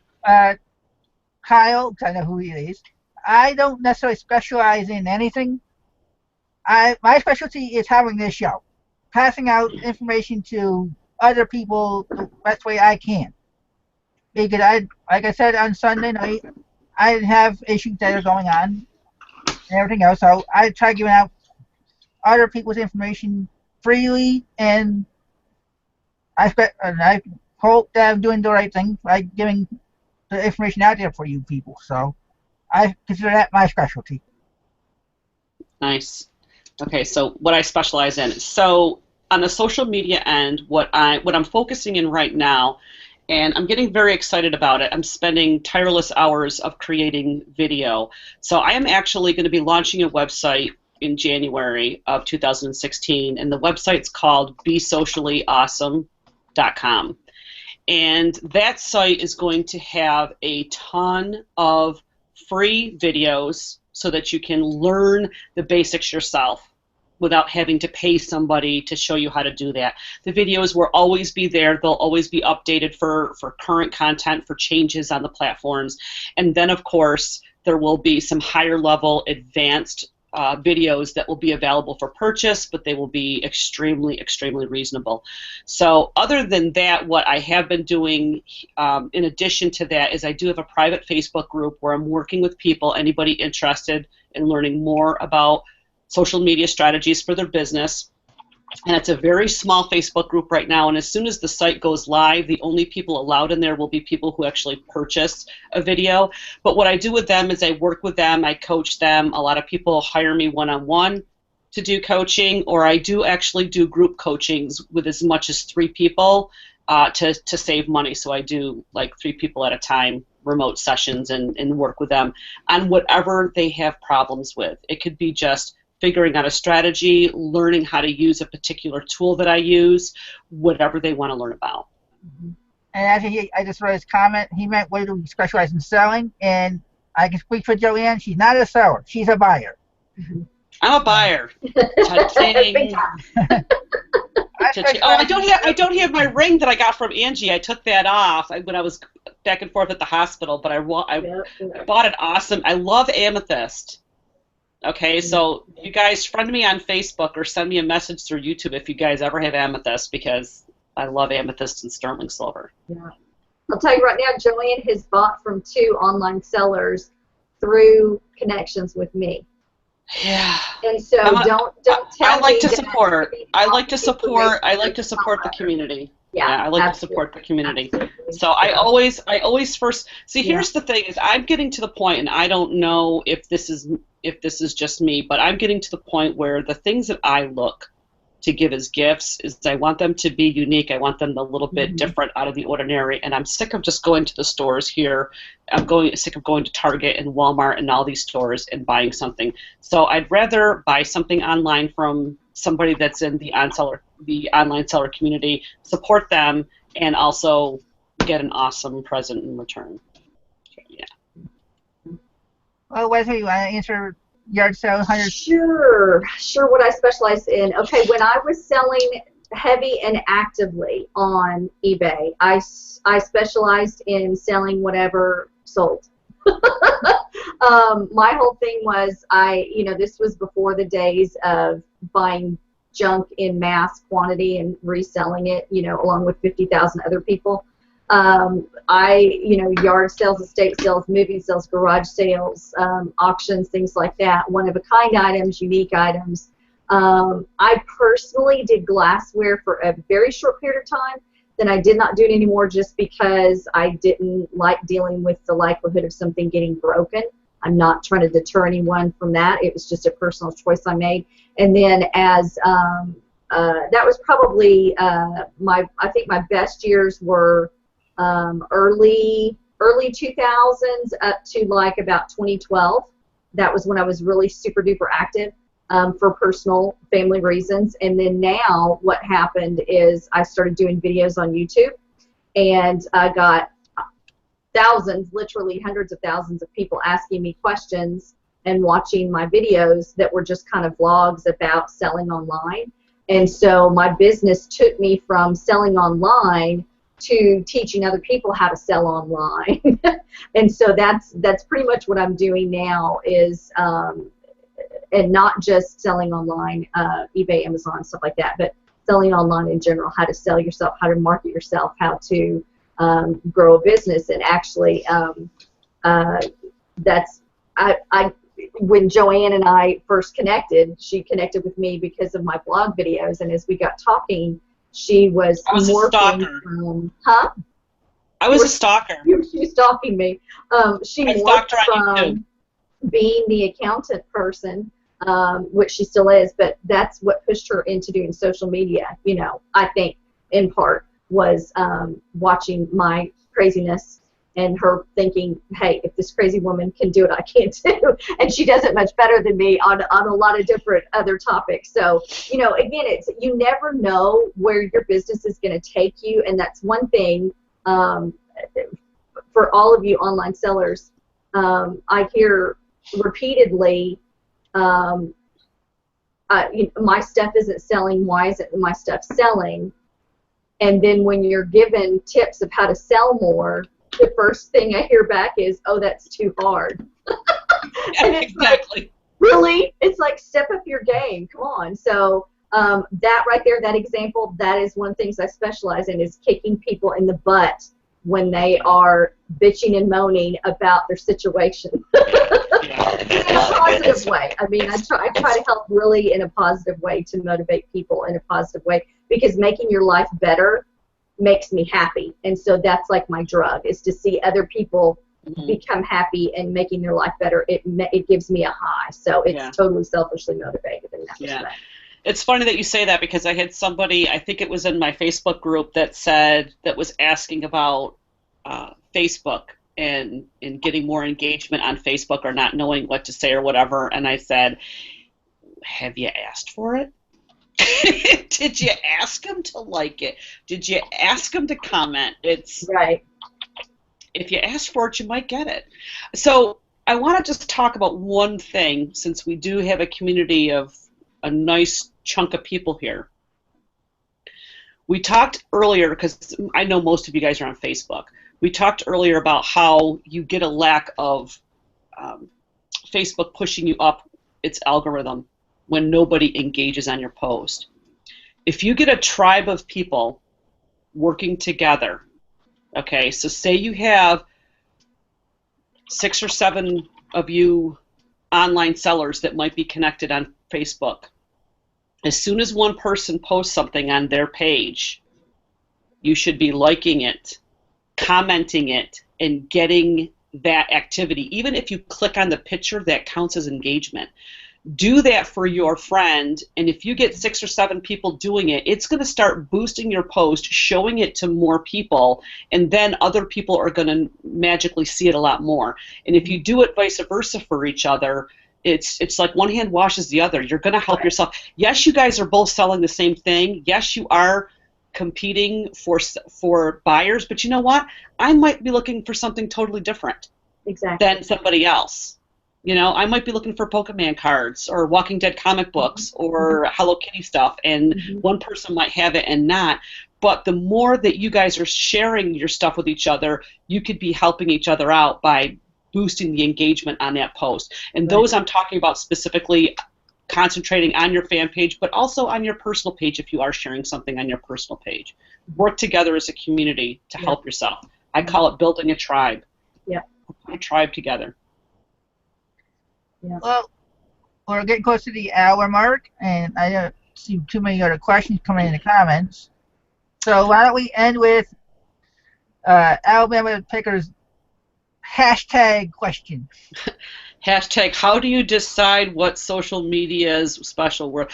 Kyle, because I know who he is. I don't necessarily specialize in anything. My specialty is having this show, passing out information to other people the best way I can. Because like I said on Sunday night, I didn't have issues that are going on and everything else, so I try giving out other people's information freely, and I hope that I'm doing the right thing by giving the information out there for you people. So I consider that my specialty. Nice. Okay, so what I specialize in. So on the social media end, what I'm focusing in right now, and I'm getting very excited about it, I'm spending tireless hours of creating video. So I am actually going to be launching a website in January of 2016, and the website's called besociallyawesome.com. And that site is going to have a ton of free videos so that you can learn the basics yourself without having to pay somebody to show you how to do that. The videos will always be there. They'll always be updated for current content, for changes on the platforms. And then, of course, there will be some higher level advanced videos that will be available for purchase, but they will be extremely, extremely reasonable. So other than that, what I have been doing in addition to that is I do have a private Facebook group where I'm working with people, anybody interested in learning more about social media strategies for their business. And it's a very small Facebook group right now, and as soon as the site goes live, the only people allowed in there will be people who actually purchase a video. But what I do with them is I work with them, I coach them. A lot of people hire me one-on-one to do coaching, or I do actually do group coachings with as much as 3 people to save money. So I do like 3 people at a time, remote sessions, and work with them on whatever they have problems with. It could be just figuring out a strategy, learning how to use a particular tool that I use, whatever they want to learn about. And actually, I just read his comment. He meant, what do we specialize in selling? And I can speak for Joanne. She's not a seller. She's a buyer. I'm a buyer. I I don't have my ring that I got from Angie. I took that off when I was back and forth at the hospital, but I bought an awesome. I love amethyst. Okay, so you guys friend me on Facebook or send me a message through YouTube if you guys ever have amethyst, because I love amethyst and sterling silver. Yeah. I'll tell you right now, Joanne has bought from 2 online sellers through connections with me. Yeah. And so don't tell me. I like to support the community. Yeah, I like to support the community. So I always first see. Here's the thing: is I'm getting to the point, and I don't know if this is just me, but I'm getting to the point where the things that I look to give as gifts is I want them to be unique. I want them a little bit different, out of the ordinary. And I'm sick of just going to the stores here. I'm sick of going to Target and Walmart and all these stores and buying something. So I'd rather buy something online from somebody that's in the online seller community, support them, and also get an awesome present in return. Yeah. Well, Wesley, you want to answer yard sale? Sure. What I specialize in. Okay, when I was selling heavy and actively on eBay, I specialized in selling whatever sold. My whole thing was this was before the days of buying junk in mass quantity and reselling it, along with 50,000 other people. Yard sales, estate sales, moving sales, garage sales, auctions, things like that, one-of-a-kind items, unique items. I personally did glassware for a very short period of time. Then I did not do it anymore just because I didn't like dealing with the likelihood of something getting broken. I'm not trying to deter anyone from that. It was just a personal choice I made. And then as that was probably I think my best years were early 2000s up to like about 2012. That was when I was really super duper active for personal family reasons. And then now what happened is I started doing videos on YouTube, and I got thousands, literally hundreds of thousands of people asking me questions and watching my videos that were just kind of vlogs about selling online. And so my business took me from selling online to teaching other people how to sell online. And so that's pretty much what I'm doing now, is and not just selling online, eBay, Amazon, stuff like that, but selling online in general, how to sell yourself, how to market yourself, how to grow a business. And actually when Joanne and I first connected, she connected with me because of my blog videos, and as we got talking, she was morphing from, I was a stalker. She was stalking me. She morphed from being the accountant person, which she still is, but that's what pushed her into doing social media, I think, in part, was watching my craziness and her thinking, hey, if this crazy woman can do it, I can too. And she does it much better than me on a lot of different other topics. So, again, you never know where your business is going to take you. And that's one thing for all of you online sellers. I hear repeatedly, my stuff isn't selling. Why isn't my stuff selling? And then when you're given tips of how to sell more, the first thing I hear back is, oh, that's too hard. And it's exactly. Like, really? It's like, step up your game. Come on. So that right there, that example, that is one of the things I specialize in, is kicking people in the butt when they are bitching and moaning about their situation. In a positive way. I mean, I try to help really in a positive way, to motivate people in a positive way, because making your life better makes me happy. And so that's like my drug, is to see other people become happy and making their life better. It gives me a high. So it's totally selfishly motivated in that respect. It's funny that you say that, because I had somebody, I think it was in my Facebook group, that was asking about Facebook and getting more engagement on Facebook, or not knowing what to say or whatever. And I said, have you asked for it? Did you ask them to like it? Did you ask them to comment? It's right. If you ask for it, you might get it. So I want to just talk about one thing, since we do have a community of a nice chunk of people here. We talked earlier, because I know most of you guys are on Facebook. We talked earlier about how you get a lack of Facebook pushing you up its algorithm when nobody engages on your post. If you get a tribe of people working together, okay, so say you have 6 or 7 of you online sellers that might be connected on Facebook. As soon as one person posts something on their page, you should be liking it, commenting it, and getting that activity. Even if you click on the picture, that counts as engagement. Do that for your friend, and if you get 6 or 7 people doing it, it's going to start boosting your post, showing it to more people, and then other people are going to magically see it a lot more. And if you do it vice versa for each other, it's like one hand washes the other. You're going to help yourself. Yes, you guys are both selling the same thing. Yes, you are competing for buyers, but you know what? I might be looking for something totally different than somebody else. You know, I might be looking for Pokemon cards or Walking Dead comic books or Hello Kitty stuff, and one person might have it and not. But the more that you guys are sharing your stuff with each other, you could be helping each other out by boosting the engagement on that post. And those I'm talking about specifically concentrating on your fan page, but also on your personal page if you are sharing something on your personal page. Work together as a community to help yourself. I call it building a tribe. Yeah. Put a tribe together. Yeah. Well, we're getting close to the hour mark, and I don't see too many other questions coming in the comments. So why don't we end with Alabama Pickers hashtag question. Hashtag, how do you decide what social media's special worth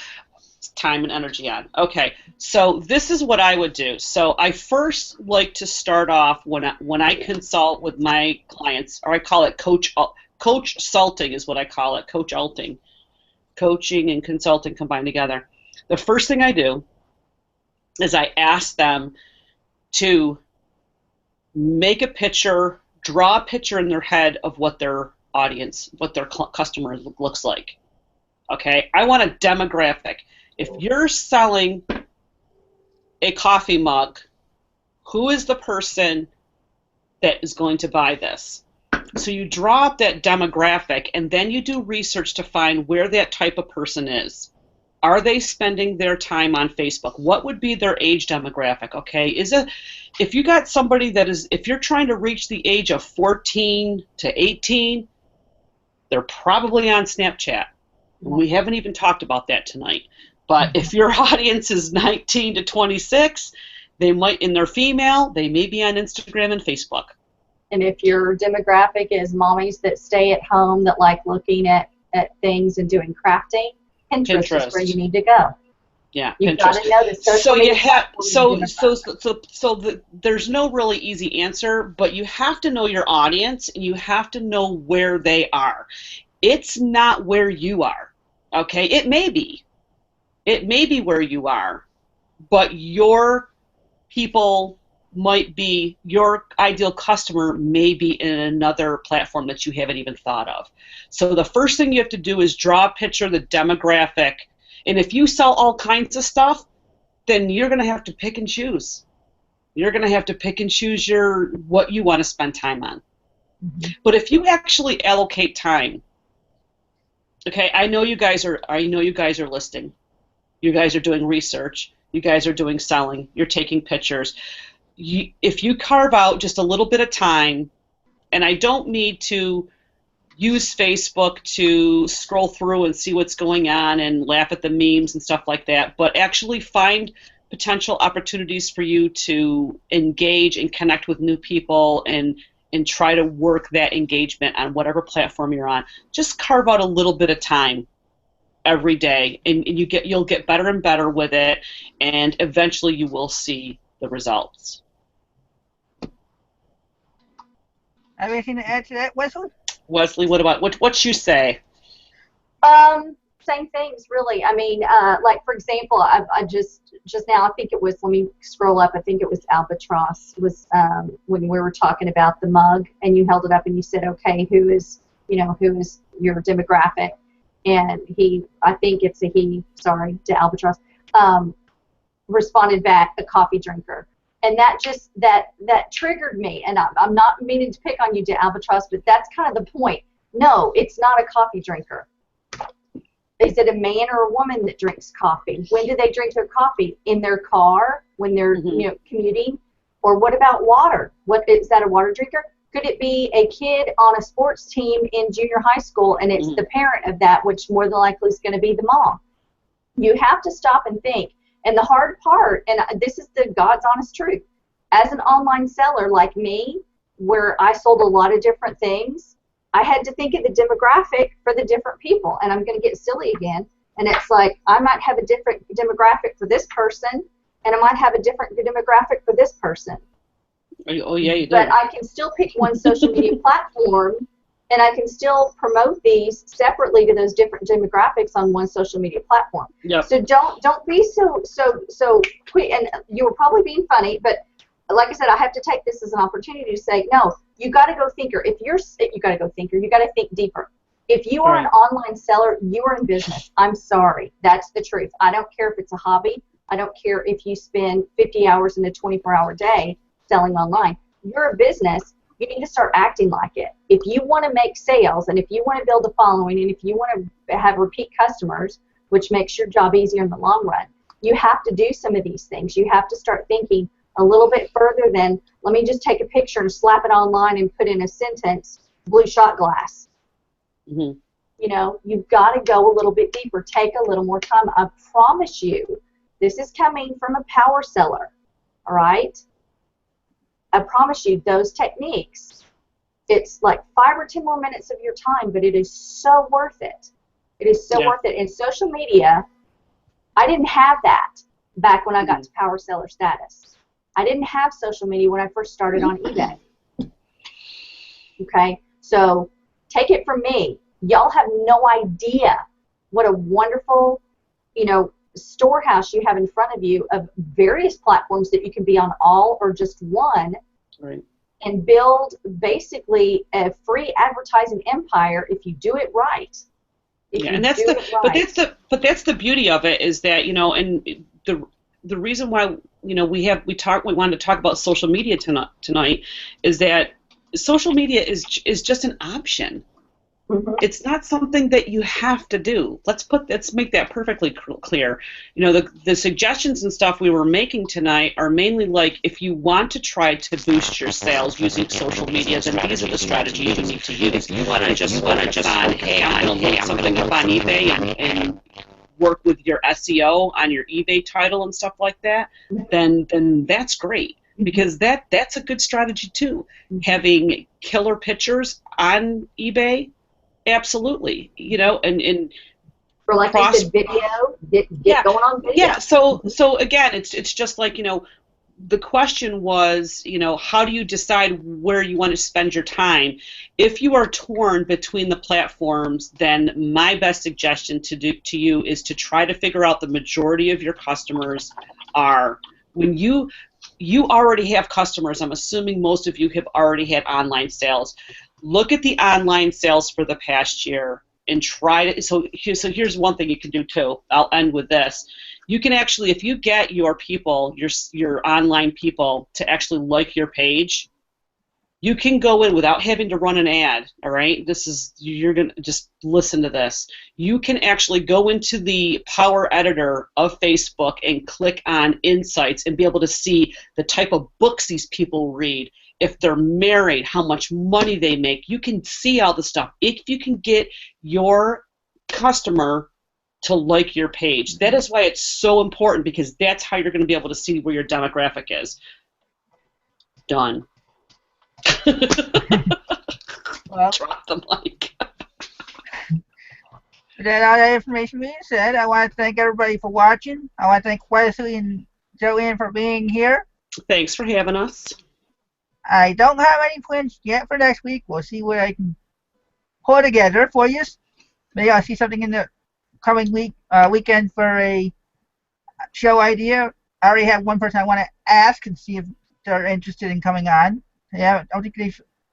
time and energy on? Okay, so this is what I would do. So I first like to start off when I consult with my clients, or I call it coach-salting is what I call it, coach-alting. Coaching and consulting combined together. The first thing I do is I ask them to make a picture, draw a picture in their head of what their audience, what their customer looks like. Okay, I want a demographic. If you're selling a coffee mug, who is the person that is going to buy this? So you draw up that demographic, and then you do research to find where that type of person is. Are they spending their time on Facebook? What would be their age demographic? Okay, if you got somebody that is, if you're trying to reach the age of 14 to 18, they're probably on Snapchat. We haven't even talked about that tonight. But if your audience is 19 to 26, they might, and they're female, they may be on Instagram and Facebook. And if your demographic is mommies that stay at home that like looking at things and doing crafting, Pinterest is where you need to go. Yeah, you've got to know the social so you media have platforms. There's no really easy answer, but you have to know your audience and you have to know where they are. It's not where you are. Okay, it may be where you are, but your people might be, your ideal customer may be in another platform that you haven't even thought of. So the first thing you have to do is draw a picture of the demographic. And if you sell all kinds of stuff, then you're going to have to pick and choose. You're going to have to pick and choose what you want to spend time on. But if you actually allocate time, okay, I know you guys are listing. You guys are doing research. You guys are doing selling. You're taking pictures. If you carve out just a little bit of time, and I don't need to use Facebook to scroll through and see what's going on and laugh at the memes and stuff like that, but actually find potential opportunities for you to engage and connect with new people and try to work that engagement on whatever platform you're on. Just carve out a little bit of time every day, and you'll get better and better with it, and eventually you will see the results. Have anything to add to that, Wesley? Wesley, what you say? Same things, really. I mean, like for example, I just now, I think it was, let me scroll up, I think it was Albatross, was when we were talking about the mug, and you held it up and you said, okay, who is your demographic? And I think it's a he, sorry, to Albatross, responded back, a coffee drinker. And that just, that triggered me. And I'm not meaning to pick on you, Albatross, but that's kind of the point. No, it's not a coffee drinker. Is it a man or a woman that drinks coffee? When do they drink their coffee? In their car, when they're commuting? Or what about water? What is that, a water drinker? Could it be a kid on a sports team in junior high school, and it's the parent of that, which more than likely is going to be the mom? You have to stop and think. And the hard part, and this is the God's honest truth, as an online seller like me, where I sold a lot of different things, I had to think of the demographic for the different people. And I'm going to get silly again. And it's like, I might have a different demographic for this person, and I might have a different demographic for this person. Oh, yeah, you do. But I can still pick one social media platform, and I can still promote these separately to those different demographics on one social media platform. Yep. So don't be so quick. And you were probably being funny, but like I said, I have to take this as an opportunity to say, no, you got to go thinker. You got to go thinker. You got to think deeper. If you are an online seller, you are in business. I'm sorry. That's the truth. I don't care if it's a hobby. I don't care if you spend 50 hours in a 24-hour day selling online. You're a business. You need to start acting like it. If you want to make sales, and if you want to build a following, and if you want to have repeat customers, which makes your job easier in the long run, you have to do some of these things. You have to start thinking a little bit further than, let me just take a picture and slap it online and put in a sentence, blue shot glass. You know, you've got to go a little bit deeper. Take a little more time. I promise you, this is coming from a power seller, all right? I promise you, those techniques, it's like 5 or 10 more minutes of your time, but it is so worth it. It is so worth it. In social media, I didn't have that back when I got to power seller status. I didn't have social media when I first started on eBay. Okay? So take it from me. Y'all have no idea what a wonderful, storehouse you have in front of you of various platforms that you can be on, all or just one, and build basically a free advertising empire if you do it right. But that's the beauty of it, is that, and the reason why we wanted to talk about social media tonight is that social media is just an option. It's not something that you have to do. Let's make that perfectly clear. The suggestions and stuff we were making tonight are mainly like, if you want to try to boost your sales using social media, then these are the strategies you need to use. If you want to just focus on, hey, I'm going to load something up on eBay and work with your SEO on your eBay title and stuff like that, then that's great, because that's a good strategy too. Having killer pictures on eBay, absolutely, and for, like you said, video, get going on video. Yeah, so again, it's just like, the question was, how do you decide where you want to spend your time? If you are torn between the platforms, then my best suggestion to you is to try to figure out the majority of your customers are, when you already have customers. I'm assuming most of you have already had online sales. Look at the online sales for the past year and try to. So here's one thing you can do too. I'll end with this. You can actually, if you get your people, your online people, to actually like your page, you can go in without having to run an ad. All right, you're gonna just listen to this. You can actually go into the Power Editor of Facebook and click on Insights and be able to see the type of books these people read, if they're married, how much money they make. You can see all the stuff. If you can get your customer to like your page, that is why it's so important, because that's how you're going to be able to see where your demographic is. Done. Well, drop the mic. With all that information being said, I want to thank everybody for watching. I want to thank Wesley and Joanne for being here. Thanks for having us. I don't have any plans yet for next week. We'll see what I can pull together for you. Maybe I'll see something in the coming weekend for a show idea. I already have one person I want to ask and see if they're interested in coming on. Yeah, I don't think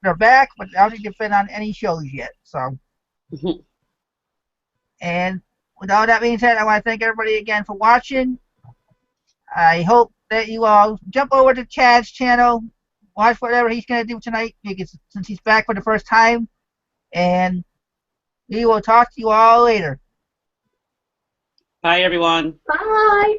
they're back, but I don't think they've been on any shows yet. So, and with all that being said, I want to thank everybody again for watching. I hope that you all jump over to Chad's channel, watch whatever he's going to do tonight, because since he's back for the first time, and we will talk to you all later. Bye, everyone. Bye.